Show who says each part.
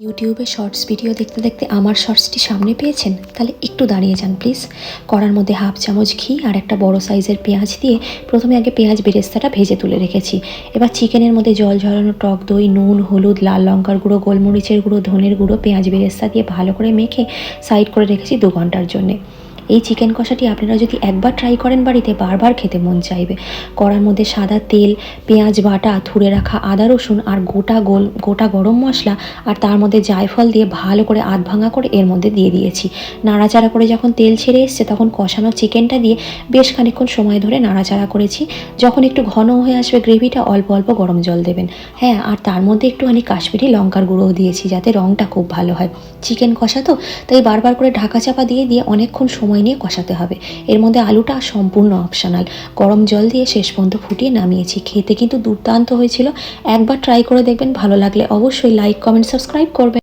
Speaker 1: ইউটিউবে shorts video দেখতে দেখতে আমার শর্টসটি সামনে পেয়েছেন? তাহলে একটু দাঁড়িয়ে যান প্লিজ। কড়ার মধ্যে হাফ চামচ ঘি আর একটা বড় সাইজের পেঁয়াজ দিয়ে প্রথমে আগে পেঁয়াজ বেরেস্তাটা ভেজে তুলে রেখেছি। এবার চিকেনের মধ্যে জল ঝরানো টক দই, নুন, হলুদ, লাল লঙ্কার গুঁড়ো, গোলমরিচের গুঁড়ো, ধনের গুঁড়ো, পেঁয়াজ বেরেস্তা দিয়ে ভালো করে মেখে সাইড করে রেখেছি 2 ঘন্টার জন্যে। এই চিকেন কষাটি আপনারা যদি একবার ট্রাই করেন বাড়িতে, বারবার খেতে মন চাইবে। কড়ার মধ্যে সাদা তেল, পেঁয়াজ বাটা, থুড়ে রাখা আদা রসুন আর গোটা গরম মশলা আর তার মধ্যে জায়ফল দিয়ে ভালো করে আধ ভাঙা করে এর মধ্যে দিয়ে দিয়েছি। নাড়াচাড়া করে যখন তেল ছেড়ে এসছে তখন কষানো চিকেনটা দিয়ে বেশ খানিকক্ষণ সময় ধরে নাড়াচাড়া করেছি। যখন একটু ঘন হয়ে আসবে গ্রেভিটা, অল্প অল্প গরম জল দেবেন। হ্যাঁ, আর তার মধ্যে একটুখানি কাশ্মীরি লঙ্কার গুঁড়োও দিয়েছি যাতে রঙটা খুব ভালো হয়। চিকেন কষা তো, তাই বারবার করে ঢাকা চাপা দিয়ে অনেকক্ষণ সময় নিয়ে কষাতে হবে। এর মধ্যে আলুটা সম্পূর্ণ অপশনাল। গরম জল দিয়ে শেষ পর্যন্ত ফুটিয়ে নামিয়েছি। খেতে কিন্তু দুর্দান্ত হয়েছিল। একবার ট্রাই করে দেখবেন, ভালো লাগলে অবশ্যই লাইক, কমেন্ট, সাবস্ক্রাইব করবেন।